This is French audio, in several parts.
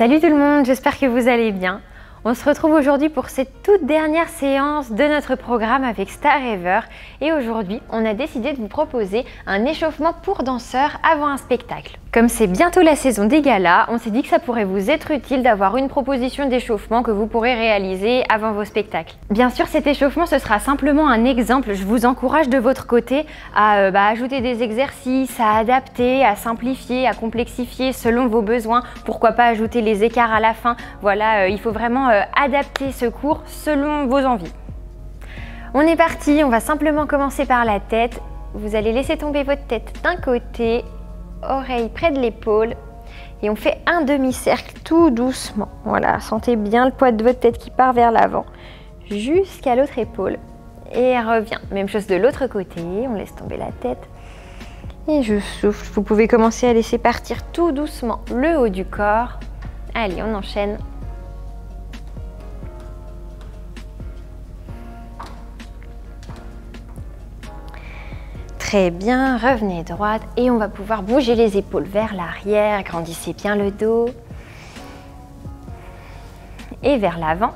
Salut tout le monde, j'espère que vous allez bien. On se retrouve aujourd'hui pour cette toute dernière séance de notre programme avec Starever et aujourd'hui on a décidé de vous proposer un échauffement pour danseurs avant un spectacle. Comme c'est bientôt la saison des galas, on s'est dit que ça pourrait vous être utile d'avoir une proposition d'échauffement que vous pourrez réaliser avant vos spectacles. Bien sûr cet échauffement ce sera simplement un exemple, je vous encourage de votre côté à ajouter des exercices, à adapter, à simplifier, à complexifier selon vos besoins, pourquoi pas ajouter les écarts à la fin, voilà il faut vraiment adapter ce cours selon vos envies. On est parti, on va simplement commencer par la tête. Vous allez laisser tomber votre tête d'un côté, oreille près de l'épaule et on fait un demi-cercle tout doucement. Voilà, sentez bien le poids de votre tête qui part vers l'avant jusqu'à l'autre épaule et revient. Même chose de l'autre côté, on laisse tomber la tête et je souffle. Vous pouvez commencer à laisser partir tout doucement le haut du corps. Allez, on enchaîne. Très bien, revenez droite et on va pouvoir bouger les épaules vers l'arrière, grandissez bien le dos et vers l'avant.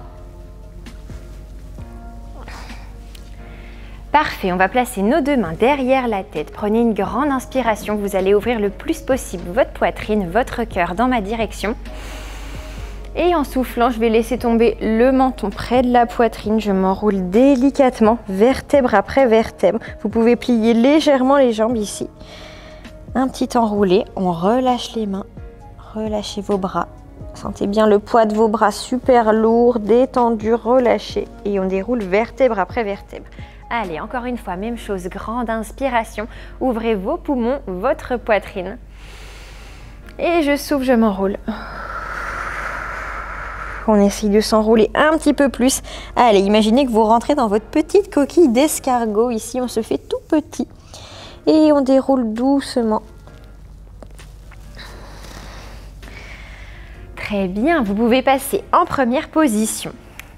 Parfait, on va placer nos deux mains derrière la tête. Prenez une grande inspiration, vous allez ouvrir le plus possible votre poitrine, votre cœur dans ma direction. Et en soufflant, je vais laisser tomber le menton près de la poitrine. Je m'enroule délicatement, vertèbre après vertèbre. Vous pouvez plier légèrement les jambes ici. Un petit enroulé, on relâche les mains, relâchez vos bras. Sentez bien le poids de vos bras super lourd, détendu, relâché. Et on déroule vertèbre après vertèbre. Allez, encore une fois, même chose, grande inspiration. Ouvrez vos poumons, votre poitrine. Et je souffle, je m'enroule. On essaye de s'enrouler un petit peu plus. Allez, imaginez que vous rentrez dans votre petite coquille d'escargot. Ici, on se fait tout petit. Et on déroule doucement. Très bien, vous pouvez passer en première position.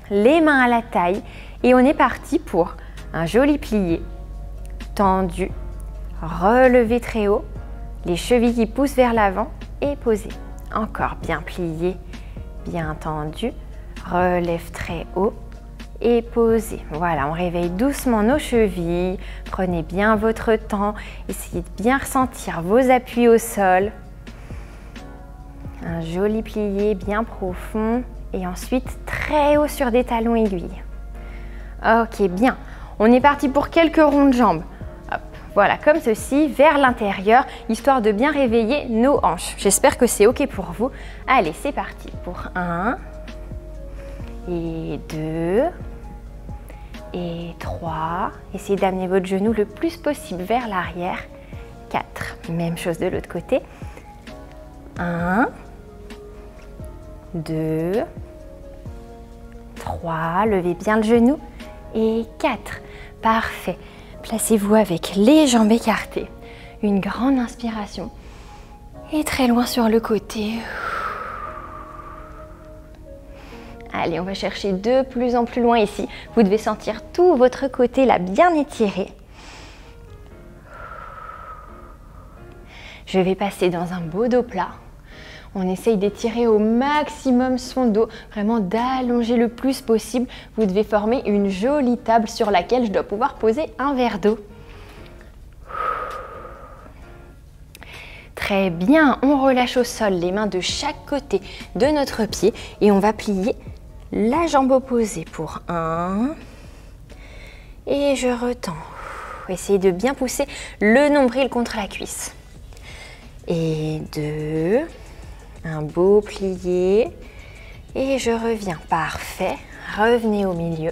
Les mains à la taille. Et on est parti pour un joli plié. Tendu. Relevé très haut. Les chevilles qui poussent vers l'avant. Et posé. Encore bien plié. Bien tendu, relève très haut et posez. Voilà, on réveille doucement nos chevilles, prenez bien votre temps, essayez de bien ressentir vos appuis au sol. Un joli plié bien profond et ensuite très haut sur des talons aiguilles. Ok, bien. On est parti pour quelques ronds de jambes. Hop, voilà, comme ceci, vers l'intérieur, histoire de bien réveiller nos hanches. J'espère que c'est ok pour vous. Allez, c'est parti pour 1 et 2 et 3. Essayez d'amener votre genou le plus possible vers l'arrière. 4. Même chose de l'autre côté. 1, 2, 3. Levez bien le genou. Et 4. Parfait. Placez-vous avec les jambes écartées. Une grande inspiration. Et très loin sur le côté. Allez, on va chercher de plus en plus loin ici. Vous devez sentir tout votre côté là bien étiré. Je vais passer dans un beau dos plat. On essaye d'étirer au maximum son dos, vraiment d'allonger le plus possible. Vous devez former une jolie table sur laquelle je dois pouvoir poser un verre d'eau. Très bien, on relâche au sol les mains de chaque côté de notre pied et on va plier la jambe opposée pour 1 et je retends. Essayez de bien pousser le nombril contre la cuisse. Et 2, un beau plié et je reviens. Parfait, revenez au milieu.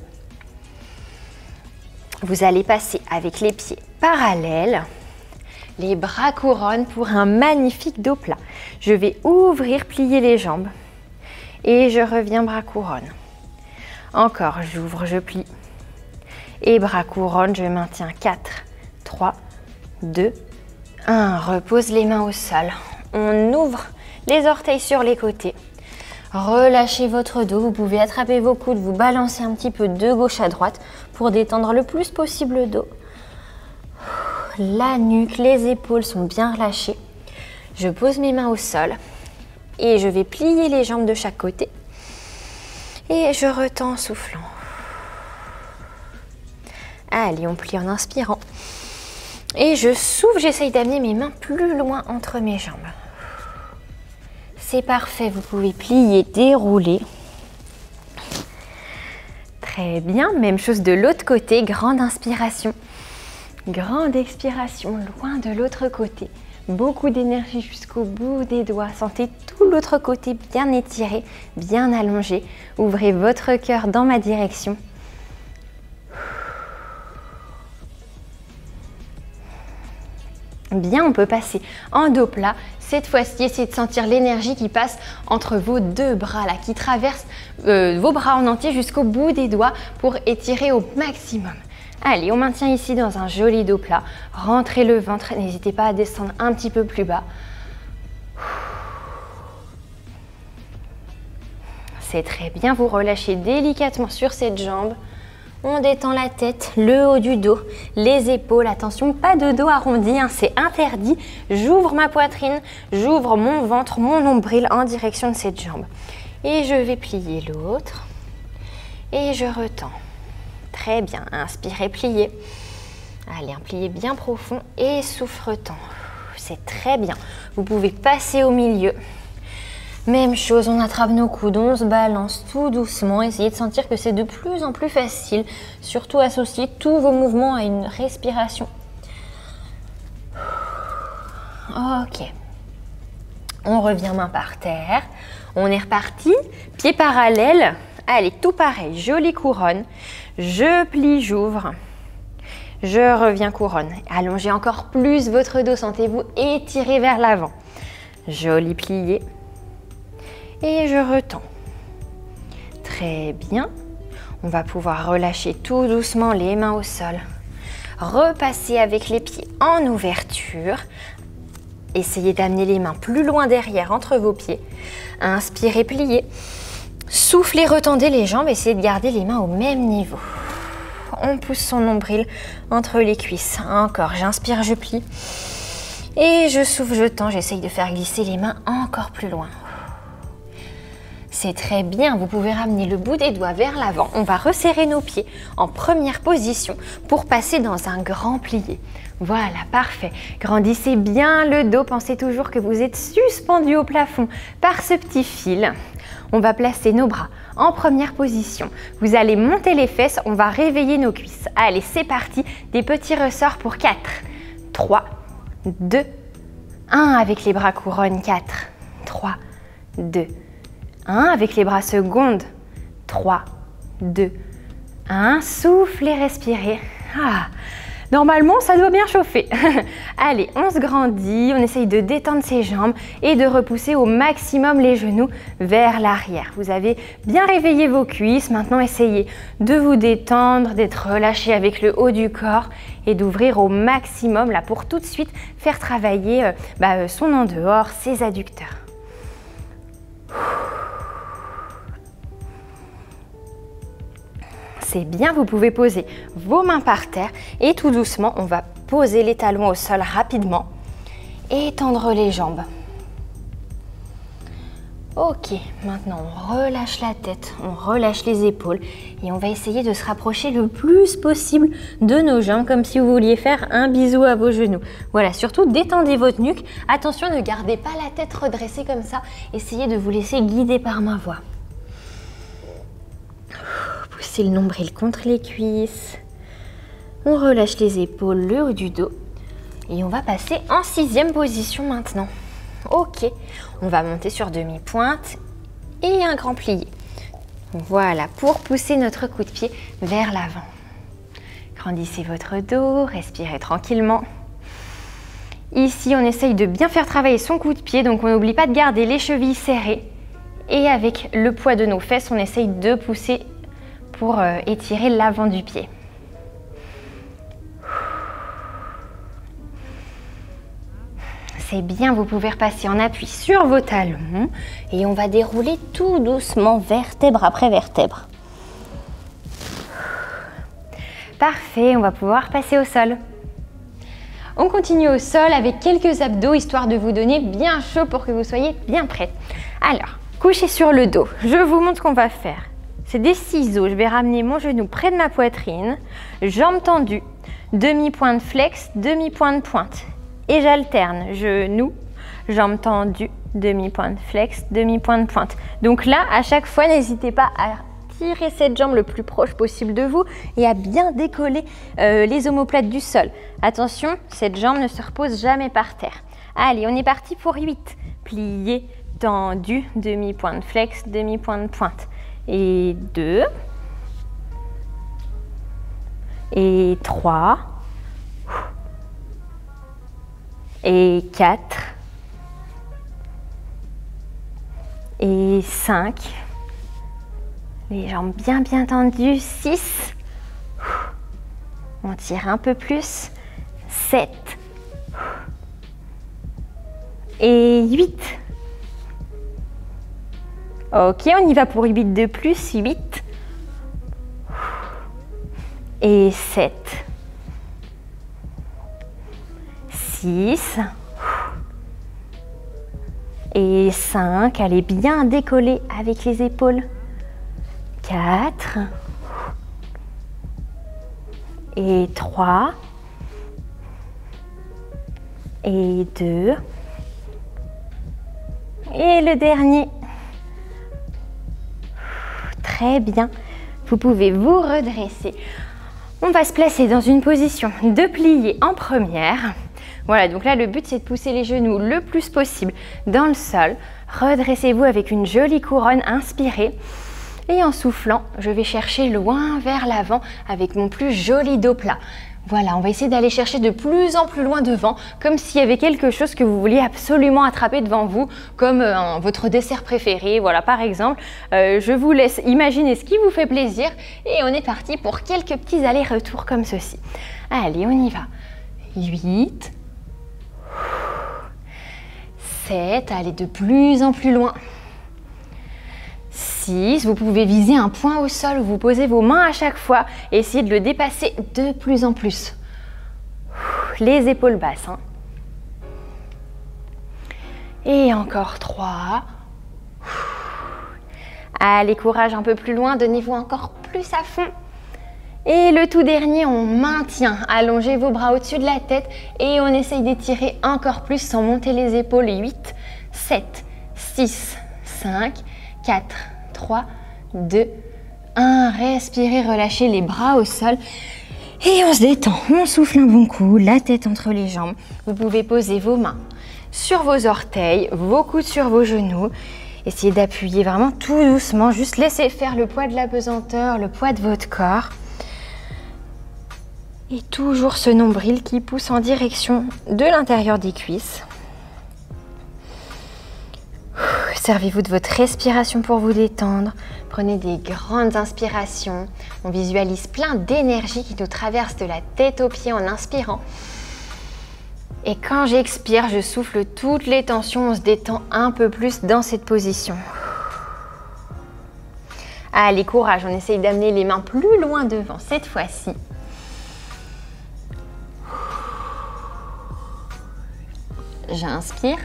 Vous allez passer avec les pieds parallèles. Les bras couronnes pour un magnifique dos plat. Je vais ouvrir, plier les jambes et je reviens bras couronne. Encore, j'ouvre, je plie et bras couronne, je maintiens 4, 3, 2, 1. Repose les mains au sol. On ouvre les orteils sur les côtés. Relâchez votre dos, vous pouvez attraper vos coudes, vous balancer un petit peu de gauche à droite pour détendre le plus possible le dos. La nuque, les épaules sont bien relâchées. Je pose mes mains au sol et je vais plier les jambes de chaque côté. Et je retends en soufflant. Allez, on plie en inspirant. Et je souffle, j'essaye d'amener mes mains plus loin entre mes jambes. C'est parfait, vous pouvez plier, dérouler. Très bien, même chose de l'autre côté, grande inspiration. Grande expiration, loin de l'autre côté. Beaucoup d'énergie jusqu'au bout des doigts. Sentez tout l'autre côté bien étiré, bien allongé. Ouvrez votre cœur dans ma direction. Bien, on peut passer en dos plat. Cette fois-ci, essayez de sentir l'énergie qui passe entre vos deux bras là, qui traverse vos bras en entier jusqu'au bout des doigts pour étirer au maximum. Allez, on maintient ici dans un joli dos plat. Rentrez le ventre, n'hésitez pas à descendre un petit peu plus bas. C'est très bien, vous relâchez délicatement sur cette jambe. On détend la tête, le haut du dos, les épaules. Attention, pas de dos arrondi, hein, c'est interdit. J'ouvre ma poitrine, j'ouvre mon ventre, mon nombril en direction de cette jambe. Et je vais plier l'autre. Et je retends. Très bien, inspirez, pliez. Allez, un plié bien profond et souffle, retend. C'est très bien. Vous pouvez passer au milieu. Même chose, on attrape nos coudes, on se balance tout doucement. Essayez de sentir que c'est de plus en plus facile. Surtout associer tous vos mouvements à une respiration. Ok. On revient main par terre. On est reparti. Pieds parallèles. Allez, tout pareil. Jolie couronne. Je plie, j'ouvre. Je reviens couronne. Allongez encore plus votre dos. Sentez-vous étirer vers l'avant. Joli plié. Et je retends. Très bien. On va pouvoir relâcher tout doucement les mains au sol. Repasser avec les pieds en ouverture. Essayez d'amener les mains plus loin derrière entre vos pieds. Inspirez, pliez. Soufflez, retendez les jambes. Essayez de garder les mains au même niveau. On pousse son nombril entre les cuisses. Encore, j'inspire, je plie. Et je souffle, je tends. J'essaye de faire glisser les mains encore plus loin. C'est très bien, vous pouvez ramener le bout des doigts vers l'avant. On va resserrer nos pieds en première position pour passer dans un grand plié. Voilà, parfait. Grandissez bien le dos. Pensez toujours que vous êtes suspendu au plafond par ce petit fil. On va placer nos bras en première position. Vous allez monter les fesses, on va réveiller nos cuisses. Allez, c'est parti. Des petits ressorts pour 4, 3, 2, 1 avec les bras couronne. 4, 3, 2, 1 avec les bras secondes. 3, 2, 1. Soufflez, respirez. Normalement, ça doit bien chauffer. Allez, on se grandit, on essaye de détendre ses jambes et de repousser au maximum les genoux vers l'arrière. Vous avez bien réveillé vos cuisses. Maintenant, essayez de vous détendre, d'être relâché avec le haut du corps et d'ouvrir au maximum là pour tout de suite faire travailler son en dehors, ses adducteurs. C'est bien, vous pouvez poser vos mains par terre et tout doucement, on va poser les talons au sol rapidement et tendre les jambes. Ok, maintenant on relâche la tête, on relâche les épaules et on va essayer de se rapprocher le plus possible de nos jambes comme si vous vouliez faire un bisou à vos genoux. Voilà, surtout détendez votre nuque. Attention, ne gardez pas la tête redressée comme ça. Essayez de vous laisser guider par ma voix. Poussez le nombril contre les cuisses. On relâche les épaules, le haut du dos. Et on va passer en 6e position maintenant. Ok, on va monter sur demi-pointe et un grand plié. Voilà, pour pousser notre coup de pied vers l'avant. Grandissez votre dos, respirez tranquillement. Ici, on essaye de bien faire travailler son coup de pied, donc on n'oublie pas de garder les chevilles serrées. Et avec le poids de nos fesses, on essaye de pousser pour étirer l'avant du pied. C'est bien, vous pouvez repasser en appui sur vos talons et on va dérouler tout doucement vertèbre après vertèbre. Parfait, on va pouvoir passer au sol. On continue au sol avec quelques abdos histoire de vous donner bien chaud pour que vous soyez bien prêts. Alors, couché sur le dos, je vous montre ce qu'on va faire. C'est des ciseaux, je vais ramener mon genou près de ma poitrine, jambes tendues, demi-pointe flex, demi-pointe pointe. Et j'alterne, genou, jambes tendues, demi-pointe flex, demi-pointe pointe. Donc là, à chaque fois, n'hésitez pas à tirer cette jambe le plus proche possible de vous et à bien décoller les omoplates du sol. Attention, cette jambe ne se repose jamais par terre. Allez, on est parti pour 8. Plié, tendu, demi-pointe flex, demi-pointe pointe. Et 2. Et 3. Et 4. Et 5. Les jambes bien tendues. 6. On tire un peu plus. 7. Et 8. Ok, on y va pour 8 de plus. 8. Et 7. 6. Et 5. Allez bien décoller avec les épaules. 4. Et 3. Et 2. Et le dernier. Très bien. Vous pouvez vous redresser. On va se placer dans une position de plié en première. Voilà, donc là, le but, c'est de pousser les genoux le plus possible dans le sol. Redressez-vous avec une jolie couronne, inspirez. Et en soufflant, je vais chercher loin vers l'avant avec mon plus joli dos plat. Voilà, on va essayer d'aller chercher de plus en plus loin devant, comme s'il y avait quelque chose que vous vouliez absolument attraper devant vous, comme votre dessert préféré, voilà, par exemple. Je vous laisse imaginer ce qui vous fait plaisir et on est parti pour quelques petits allers-retours comme ceci. Allez, on y va. 8, 7, allez de plus en plus loin. 6, vous pouvez viser un point au sol, vous posez vos mains à chaque fois et essayez de le dépasser de plus en plus. Les épaules basses. Hein. Et encore 3. Allez, courage un peu plus loin, donnez-vous encore plus à fond. Et le tout dernier, on maintient. Allongez vos bras au-dessus de la tête et on essaye d'étirer encore plus sans monter les épaules. 8, 7, 6, 5, 4, 3, 2, 1. Respirez, relâchez les bras au sol. Et on se détend. On souffle un bon coup, la tête entre les jambes. Vous pouvez poser vos mains sur vos orteils, vos coudes sur vos genoux. Essayez d'appuyer vraiment tout doucement. Juste laissez faire le poids de la pesanteur, le poids de votre corps. Et toujours ce nombril qui pousse en direction de l'intérieur des cuisses. Servez-vous de votre respiration pour vous détendre. Prenez des grandes inspirations. On visualise plein d'énergie qui nous traverse de la tête aux pieds en inspirant. Et quand j'expire, je souffle toutes les tensions. On se détend un peu plus dans cette position. Allez, courage. On essaye d'amener les mains plus loin devant cette fois-ci. J'inspire.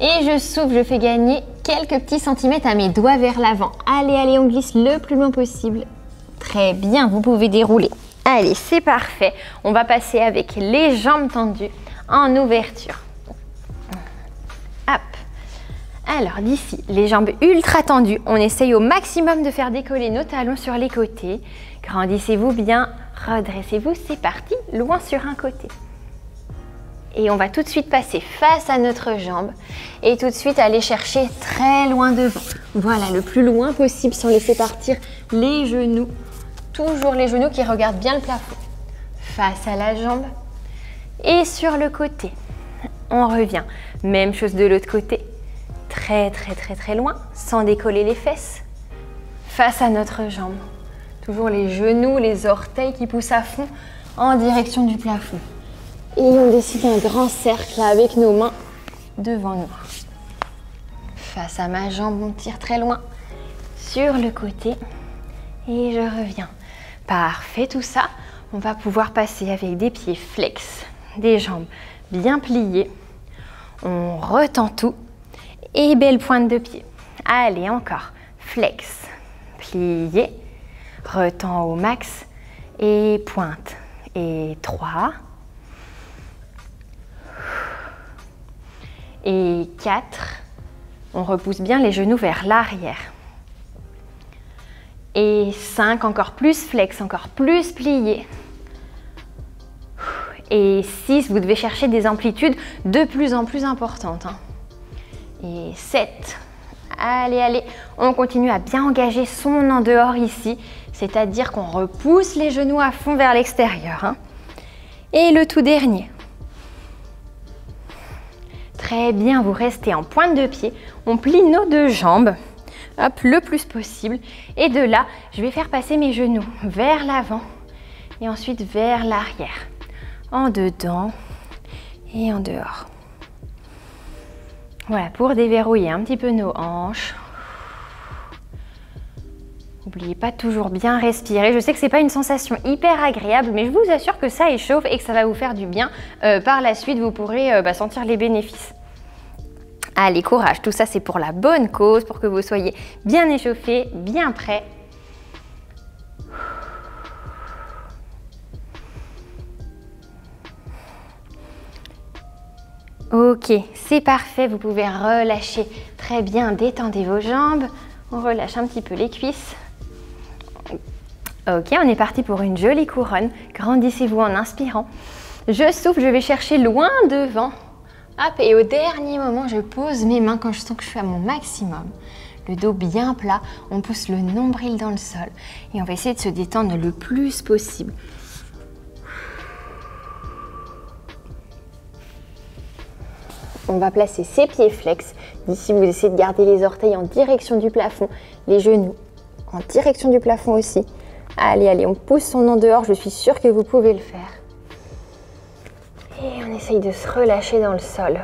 Et je souffle, je fais gagner quelques petits centimètres à mes doigts vers l'avant. Allez, allez, on glisse le plus loin possible. Très bien, vous pouvez dérouler. Allez, c'est parfait. On va passer avec les jambes tendues en ouverture. Hop. Alors, d'ici, les jambes ultra tendues. On essaye au maximum de faire décoller nos talons sur les côtés. Grandissez-vous bien, redressez-vous. C'est parti, loin sur un côté. Et on va tout de suite passer face à notre jambe et tout de suite aller chercher très loin devant. Voilà, le plus loin possible sans laisser partir les genoux. Toujours les genoux qui regardent bien le plafond. Face à la jambe et sur le côté. On revient. Même chose de l'autre côté. Très loin sans décoller les fesses. Face à notre jambe. Toujours les genoux, les orteils qui poussent à fond en direction du plafond. Et on décide un grand cercle avec nos mains devant nous. Face à ma jambe, on tire très loin sur le côté et je reviens. Parfait, tout ça, on va pouvoir passer avec des pieds flex, des jambes bien pliées. On retend tout Et belle pointe de pied. Allez, encore. Flex, plié, retends au max et pointe. Et 3. Et 4. On repousse bien les genoux vers l'arrière. Et 5, encore plus flex, encore plus plié. Et 6, vous devez chercher des amplitudes de plus en plus importantes. Et 7. Allez, allez, on continue à bien engager son en dehors ici, c'est-à-dire qu'on repousse les genoux à fond vers l'extérieur. Et le tout dernier. Très bien, vous restez en pointe de pied, on plie nos deux jambes, hop, le plus possible. Et de là, je vais faire passer mes genoux vers l'avant et ensuite vers l'arrière. En dedans et en dehors. Voilà, pour déverrouiller un petit peu nos hanches. N'oubliez pas de toujours bien respirer. Je sais que ce n'est pas une sensation hyper agréable, mais je vous assure que ça échauffe et que ça va vous faire du bien. Par la suite, vous pourrez sentir les bénéfices. Allez, courage, tout ça c'est pour la bonne cause, pour que vous soyez bien échauffés, bien prêts. Ok, c'est parfait, vous pouvez relâcher très bien, détendez vos jambes, on relâche un petit peu les cuisses. Ok, on est parti pour une jolie couronne, grandissez-vous en inspirant. Je souffle, je vais chercher loin devant. Hop, et au dernier moment, je pose mes mains quand je sens que je suis à mon maximum. Le dos bien plat, on pousse le nombril dans le sol et on va essayer de se détendre le plus possible. On va placer ses pieds flex. D'ici, vous essayez de garder les orteils en direction du plafond, les genoux en direction du plafond aussi. Allez, allez, on pousse son en dehors, je suis sûre que vous pouvez le faire. Et on essaye de se relâcher dans le sol.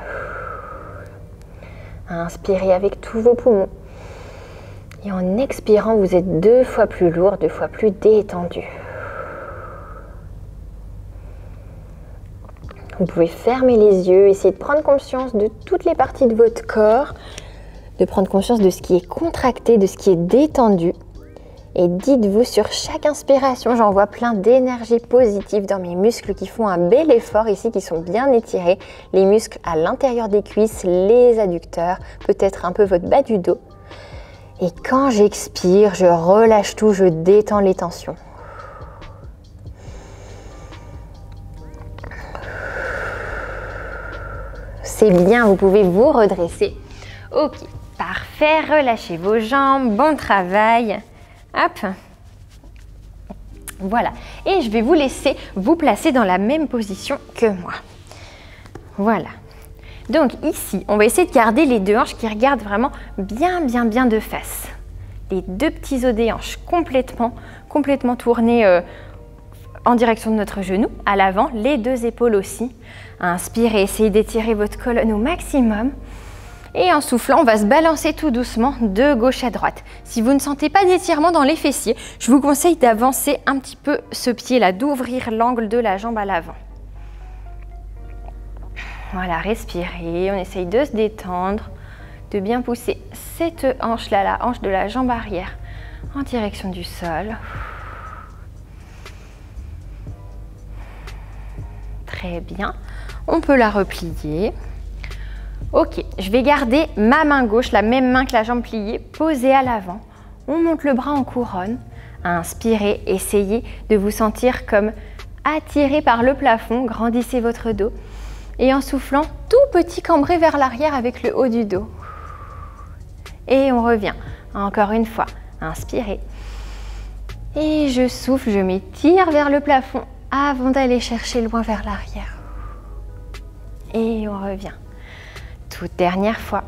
Inspirez avec tous vos poumons. Et en expirant, vous êtes 2 fois plus lourd, 2 fois plus détendu. Vous pouvez fermer les yeux, essayer de prendre conscience de toutes les parties de votre corps, de prendre conscience de ce qui est contracté, de ce qui est détendu. Et dites-vous sur chaque inspiration, j'envoie plein d'énergie positive dans mes muscles qui font un bel effort ici, qui sont bien étirés. Les muscles à l'intérieur des cuisses, les adducteurs, peut-être un peu votre bas du dos. Et quand j'expire, je relâche tout, je détends les tensions. C'est bien, vous pouvez vous redresser. Ok, parfait, relâchez vos jambes, bon travail. Hop, voilà. Et je vais vous laisser vous placer dans la même position que moi. Voilà. Donc ici, on va essayer de garder les deux hanches qui regardent vraiment bien de face. Les deux petits os des hanches complètement tournés en direction de notre genou, à l'avant, les deux épaules aussi. Inspirez, essayez d'étirer votre colonne au maximum. Et en soufflant, on va se balancer tout doucement de gauche à droite. Si vous ne sentez pas d'étirement dans les fessiers, je vous conseille d'avancer un petit peu ce pied-là, d'ouvrir l'angle de la jambe à l'avant. Voilà, respirez, on essaye de se détendre, de bien pousser cette hanche-là, la hanche de la jambe arrière, en direction du sol. Très bien, on peut la replier. Ok, je vais garder ma main gauche, la même main que la jambe pliée, posée à l'avant. On monte le bras en couronne. Inspirez, essayez de vous sentir comme attiré par le plafond, grandissez votre dos. Et en soufflant, tout petit cambré vers l'arrière avec le haut du dos. Et on revient, encore une fois, inspirez. Et je souffle, je m'étire vers le plafond avant d'aller chercher loin vers l'arrière. Et on revient. Toute dernière fois.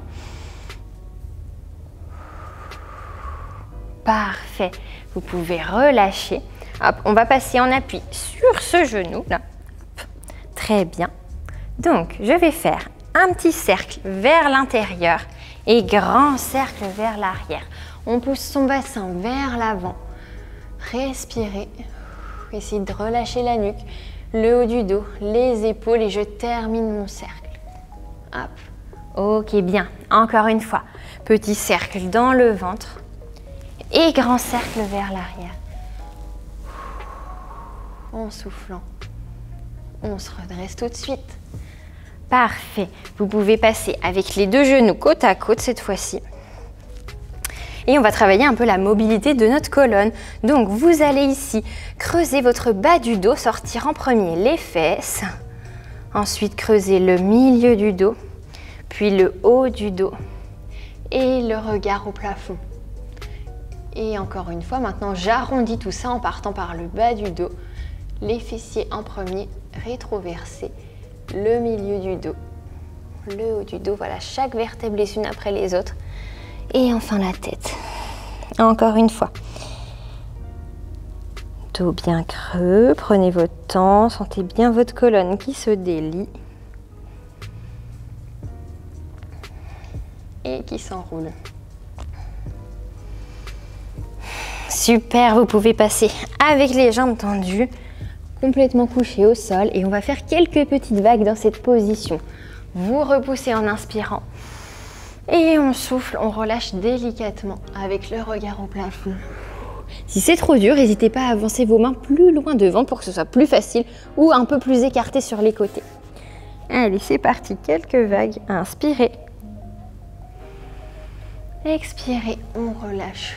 Parfait. Vous pouvez relâcher. Hop, on va passer en appui sur ce genou là. Très bien. Donc, je vais faire un petit cercle vers l'intérieur et grand cercle vers l'arrière. On pousse son bassin vers l'avant. Respirez. Essayez de relâcher la nuque, le haut du dos, les épaules et je termine mon cercle. Hop. Ok, bien. Encore une fois. Petit cercle dans le ventre et grand cercle vers l'arrière. En soufflant, on se redresse tout de suite. Parfait. Vous pouvez passer avec les deux genoux côte à côte cette fois-ci. Et on va travailler un peu la mobilité de notre colonne. Donc vous allez ici creuser votre bas du dos, sortir en premier les fesses. Ensuite creuser le milieu du dos, puis le haut du dos et le regard au plafond. Et encore une fois, maintenant j'arrondis tout ça en partant par le bas du dos. Les fessiers en premier, rétroversés, le milieu du dos, le haut du dos. Voilà, chaque vertèbre les unes après les autres. Et enfin la tête. Encore une fois. Dos bien creux, prenez votre temps, sentez bien votre colonne qui se délie. Et qui s'enroule. Super, vous pouvez passer avec les jambes tendues, complètement couchées au sol. Et on va faire quelques petites vagues dans cette position. Vous repoussez en inspirant. Et on souffle, on relâche délicatement avec le regard au plafond. Si c'est trop dur, n'hésitez pas à avancer vos mains plus loin devant pour que ce soit plus facile ou un peu plus écarté sur les côtés. Allez, c'est parti, quelques vagues. Inspirez. Expirez, on relâche.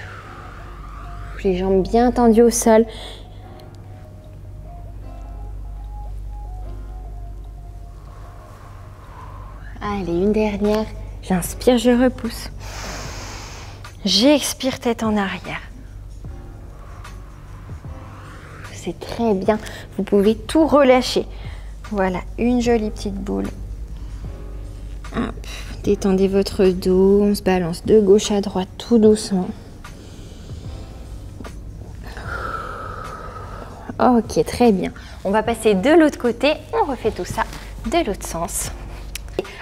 Les jambes bien tendues au sol. Allez, une dernière. J'inspire, je repousse. J'expire, tête en arrière. C'est très bien. Vous pouvez tout relâcher. Voilà, une jolie petite boule. Hop, détendez votre dos. On se balance de gauche à droite tout doucement. Ok, très bien. On va passer de l'autre côté. On refait tout ça de l'autre sens.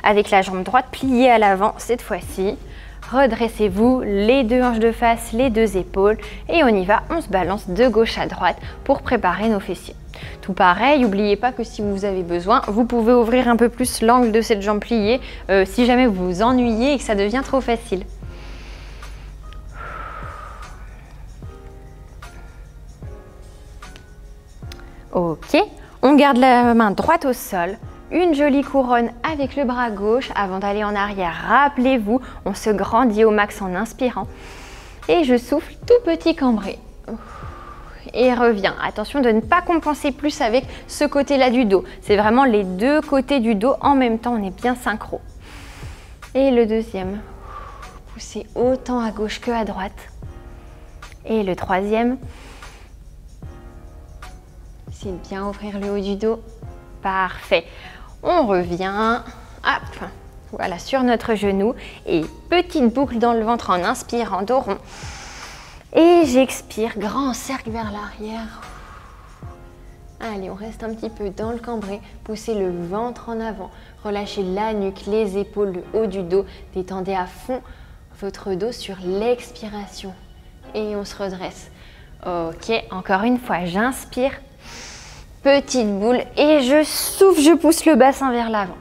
Avec la jambe droite pliée à l'avant cette fois-ci. Redressez-vous, les deux hanches de face, les deux épaules et on y va, on se balance de gauche à droite pour préparer nos fessiers. Tout pareil, n'oubliez pas que si vous avez besoin, vous pouvez ouvrir un peu plus l'angle de cette jambe pliée si jamais vous vous ennuyez et que ça devient trop facile. Ok, on garde la main droite au sol. Une jolie couronne avec le bras gauche. Avant d'aller en arrière, rappelez-vous, on se grandit au max en inspirant. Et je souffle tout petit cambré. Et reviens. Attention de ne pas compenser plus avec ce côté-là du dos. C'est vraiment les deux côtés du dos en même temps. On est bien synchro. Et le deuxième. Poussez autant à gauche que à droite. Et le troisième. Essayez de bien ouvrir le haut du dos. Parfait. On revient, hop, voilà, sur notre genou et petite boucle dans le ventre en inspirant, dos rond. Et j'expire, grand cercle vers l'arrière. Allez, on reste un petit peu dans le cambré, poussez le ventre en avant, relâchez la nuque, les épaules, le haut du dos, détendez à fond votre dos sur l'expiration. Et on se redresse. Ok, encore une fois, j'inspire. Petite boule et je souffle, je pousse le bassin vers l'avant.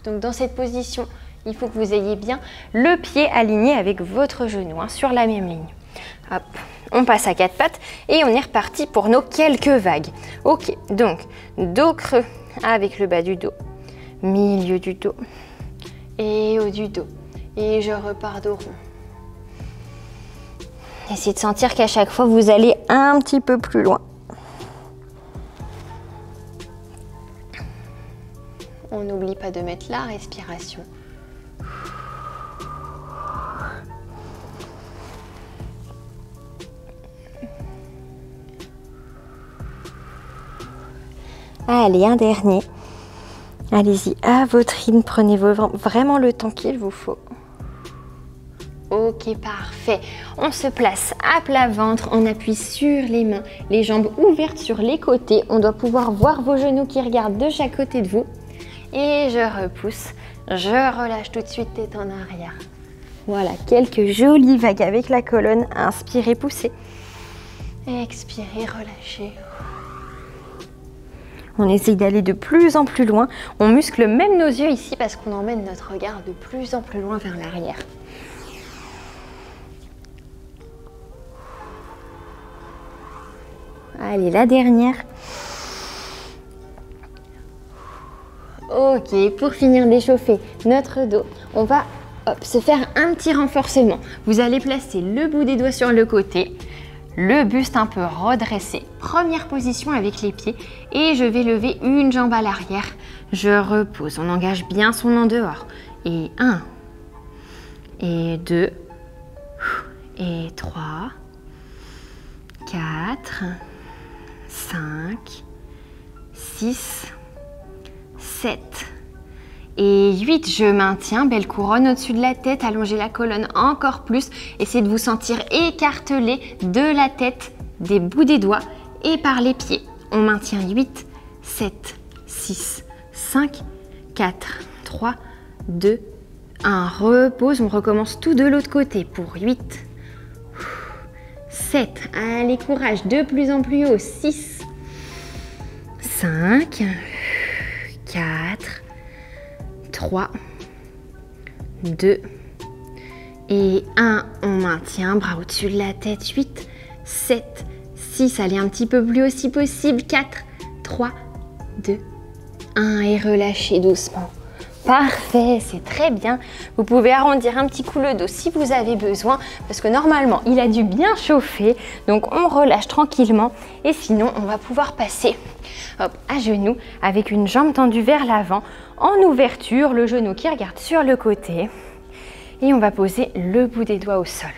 Donc dans cette position, il faut que vous ayez bien le pied aligné avec votre genou sur la même ligne. Hop, on passe à quatre pattes et on est reparti pour nos quelques vagues. Ok, donc dos creux avec le bas du dos, milieu du dos et haut du dos. Et je repars dos rond. Essayez de sentir qu'à chaque fois, vous allez un petit peu plus loin. On n'oublie pas de mettre la respiration. Allez, un dernier. Allez-y, à votre rythme, prenez vraiment le temps qu'il vous faut. Ok, parfait. On se place à plat ventre, on appuie sur les mains, les jambes ouvertes sur les côtés. On doit pouvoir voir vos genoux qui regardent de chaque côté de vous. Et je repousse, je relâche tout de suite tête en arrière. Voilà, quelques jolies vagues avec la colonne. Inspirez, poussez. Expirez, relâchez. On essaye d'aller de plus en plus loin. On muscle même nos yeux ici parce qu'on emmène notre regard de plus en plus loin vers l'arrière. Allez, la dernière. Ok, pour finir d'échauffer notre dos, on va se faire un petit renforcement. Vous allez placer le bout des doigts sur le côté, le buste un peu redressé. Première position avec les pieds et je vais lever une jambe à l'arrière. Je repose, on engage bien son en dehors. Et 1, et 2, et 3, 4, 5, 6, 7 et 8. Je maintiens, belle couronne au-dessus de la tête, allongez la colonne encore plus. Essayez de vous sentir écartelé de la tête, des bouts des doigts et par les pieds. On maintient 8, 7, 6, 5, 4, 3, 2, 1. Repose, on recommence tout de l'autre côté pour 8, 7, allez courage, de plus en plus haut, 6, 5, 4, 3, 2 et 1. On maintient, bras au-dessus de la tête, 8, 7, 6, allez un petit peu plus haut si possible, 4, 3, 2, 1 et relâchez doucement. Parfait, c'est très bien. Vous pouvez arrondir un petit coup le dos si vous avez besoin parce que normalement il a dû bien chauffer. Donc on relâche tranquillement et sinon on va pouvoir passer à genoux avec une jambe tendue vers l'avant en ouverture, le genou qui regarde sur le côté et on va poser le bout des doigts au sol.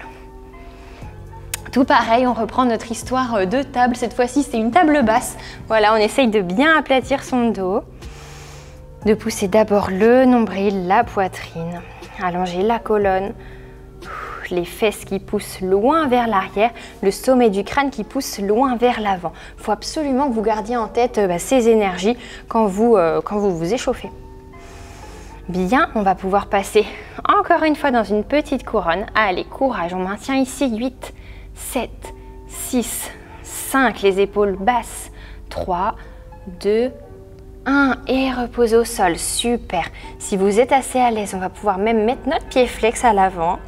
Tout pareil, on reprend notre histoire de table. Cette fois-ci c'est une table basse. Voilà, on essaye de bien aplatir son dos. De pousser d'abord le nombril, la poitrine, allonger la colonne, les fesses qui poussent loin vers l'arrière, le sommet du crâne qui pousse loin vers l'avant. Il faut absolument que vous gardiez en tête ces énergies quand vous vous échauffez. Bien, on va pouvoir passer encore une fois dans une petite couronne. Allez, courage, on maintient ici 8, 7, 6, 5, les épaules basses, 3, 2, 1 et reposez au sol, super. Si vous êtes assez à l'aise, on va pouvoir même mettre notre pied flex à l'avant.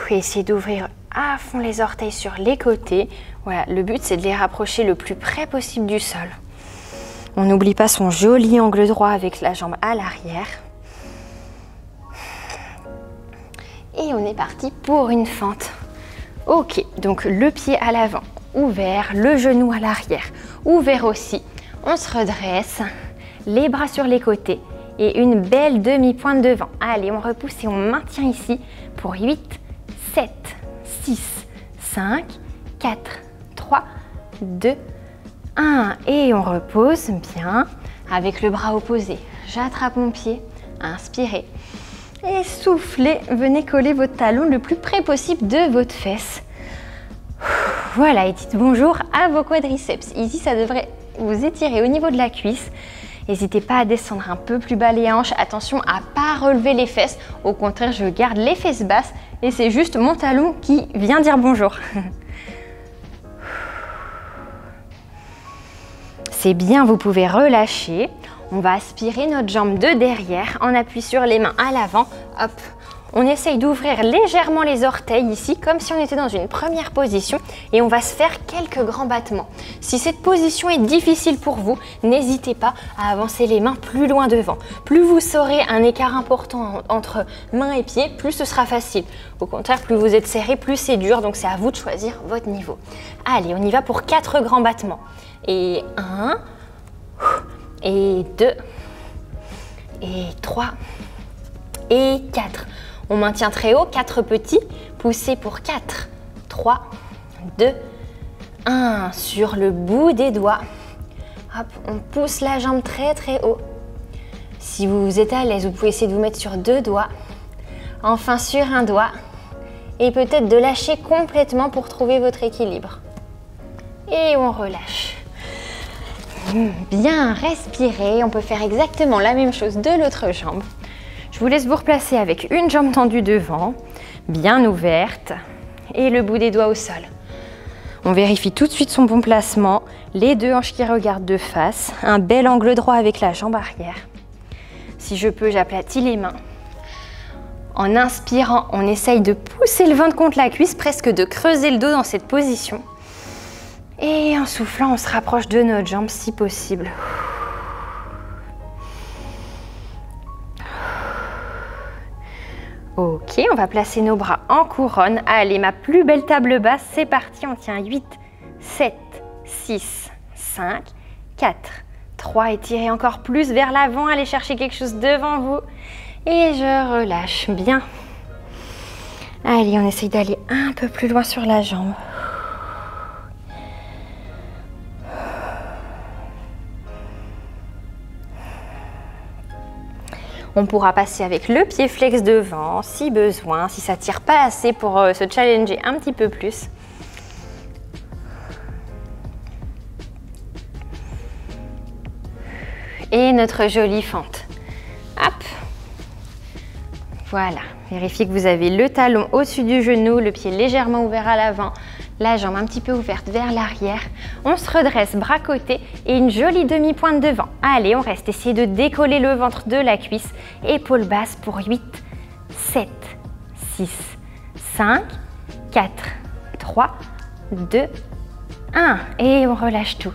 Essayez d'ouvrir à fond les orteils sur les côtés. Voilà, le but c'est de les rapprocher le plus près possible du sol. On n'oublie pas son joli angle droit avec la jambe à l'arrière. Et on est parti pour une fente. Ok, donc le pied à l'avant, ouvert, le genou à l'arrière, ouvert aussi. On se redresse, les bras sur les côtés et une belle demi-pointe devant. Allez, on repousse et on maintient ici pour 8, 7, 6, 5, 4, 3, 2, 1. Et on repose bien avec le bras opposé. J'attrape mon pied, inspirez et soufflez. Venez coller votre talon le plus près possible de votre fesse. Voilà, et dites bonjour à vos quadriceps. Ici, ça devrait vous étirer au niveau de la cuisse. N'hésitez pas à descendre un peu plus bas les hanches. Attention à ne pas relever les fesses. Au contraire, je garde les fesses basses et c'est juste mon talon qui vient dire bonjour. C'est bien, vous pouvez relâcher. On va aspirer notre jambe de derrière. On appuie sur les mains à l'avant. Hop. On essaye d'ouvrir légèrement les orteils ici, comme si on était dans une première position et on va se faire quelques grands battements. Si cette position est difficile pour vous, n'hésitez pas à avancer les mains plus loin devant. Plus vous saurez un écart important entre mains et pieds, plus ce sera facile. Au contraire, plus vous êtes serré, plus c'est dur, donc c'est à vous de choisir votre niveau. Allez, on y va pour 4 grands battements. Et 1, et 2, et 3, et 4. On maintient très haut, 4 petits, poussez pour 4, 3, 2, 1. Sur le bout des doigts, hop, on pousse la jambe très très haut. Si vous êtes à l'aise, vous pouvez essayer de vous mettre sur 2 doigts, enfin sur un doigt, et peut-être de lâcher complètement pour trouver votre équilibre. Et on relâche. Bien, respirez, on peut faire exactement la même chose de l'autre jambe. Je vous laisse vous replacer avec une jambe tendue devant, bien ouverte, et le bout des doigts au sol. On vérifie tout de suite son bon placement, les deux hanches qui regardent de face, un bel angle droit avec la jambe arrière. Si je peux, j'aplatis les mains. En inspirant, on essaye de pousser le ventre contre la cuisse, presque de creuser le dos dans cette position. Et en soufflant, on se rapproche de notre jambe si possible. Ok, on va placer nos bras en couronne. Allez, ma plus belle table basse, c'est parti. On tient 8, 7, 6, 5, 4, 3. Étirez encore plus vers l'avant. Allez chercher quelque chose devant vous. Et je relâche bien. Allez, on essaye d'aller un peu plus loin sur la jambe. On pourra passer avec le pied flex devant si besoin, si ça ne tire pas assez pour se challenger un petit peu plus. Et notre jolie fente. Hop. Voilà. Vérifiez que vous avez le talon au-dessus du genou, le pied légèrement ouvert à l'avant, la jambe un petit peu ouverte vers l'arrière. On se redresse, bras côtés et une jolie demi-pointe devant. Allez, on reste. Essayez de décoller le ventre de la cuisse. Épaules basses pour 8, 7, 6, 5, 4, 3, 2, 1. Et on relâche tout.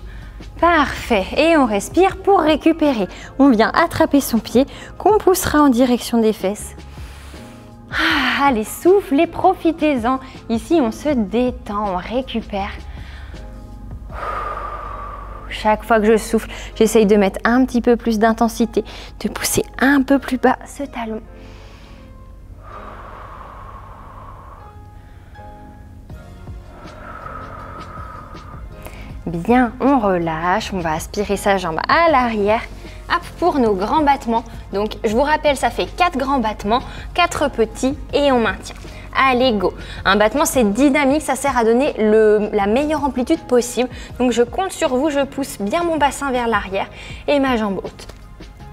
Parfait. Et on respire pour récupérer. On vient attraper son pied qu'on poussera en direction des fesses. Allez, soufflez, profitez-en. Ici, on se détend, on récupère. Chaque fois que je souffle, j'essaye de mettre un petit peu plus d'intensité, de pousser un peu plus bas ce talon. Bien, on relâche, on va aspirer sa jambe à l'arrière. Hop, pour nos grands battements. Donc, je vous rappelle, ça fait 4 grands battements, 4 petits et on maintient. Allez, go. Un battement, c'est dynamique, ça sert à donner la meilleure amplitude possible. Donc, je compte sur vous, je pousse bien mon bassin vers l'arrière et ma jambe haute.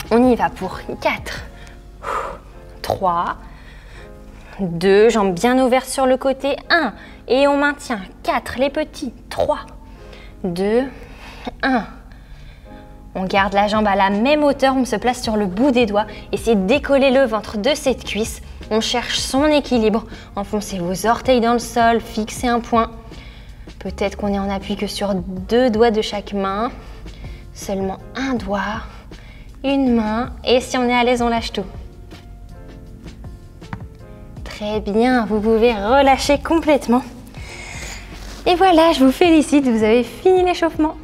On y va pour 4, 3, 2, jambes bien ouvertes sur le côté, 1. Et on maintient 4, les petits, 3, 2, 1. On garde la jambe à la même hauteur, on se place sur le bout des doigts. Essayez de décoller le ventre de cette cuisse. On cherche son équilibre. Enfoncez vos orteils dans le sol, fixez un point. Peut-être qu'on est en appui que sur 2 doigts de chaque main. Seulement un doigt, une main. Et si on est à l'aise, on lâche tout. Très bien, vous pouvez relâcher complètement. Et voilà, je vous félicite, vous avez fini l'échauffement.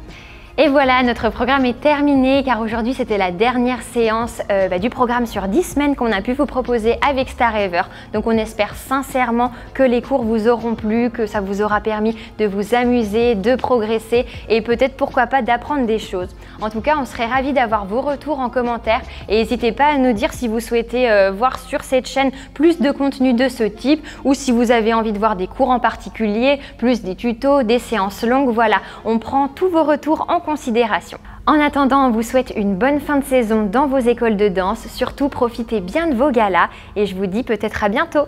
Et voilà, notre programme est terminé car aujourd'hui c'était la dernière séance du programme sur 10 semaines qu'on a pu vous proposer avec Starever. Donc on espère sincèrement que les cours vous auront plu, que ça vous aura permis de vous amuser, de progresser et peut-être pourquoi pas d'apprendre des choses. En tout cas, on serait ravis d'avoir vos retours en commentaire et n'hésitez pas à nous dire si vous souhaitez voir sur cette chaîne plus de contenu de ce type ou si vous avez envie de voir des cours en particulier, plus des tutos, des séances longues. Voilà, on prend tous vos retours en considération. En attendant, on vous souhaite une bonne fin de saison dans vos écoles de danse. Surtout, profitez bien de vos galas et je vous dis peut-être à bientôt.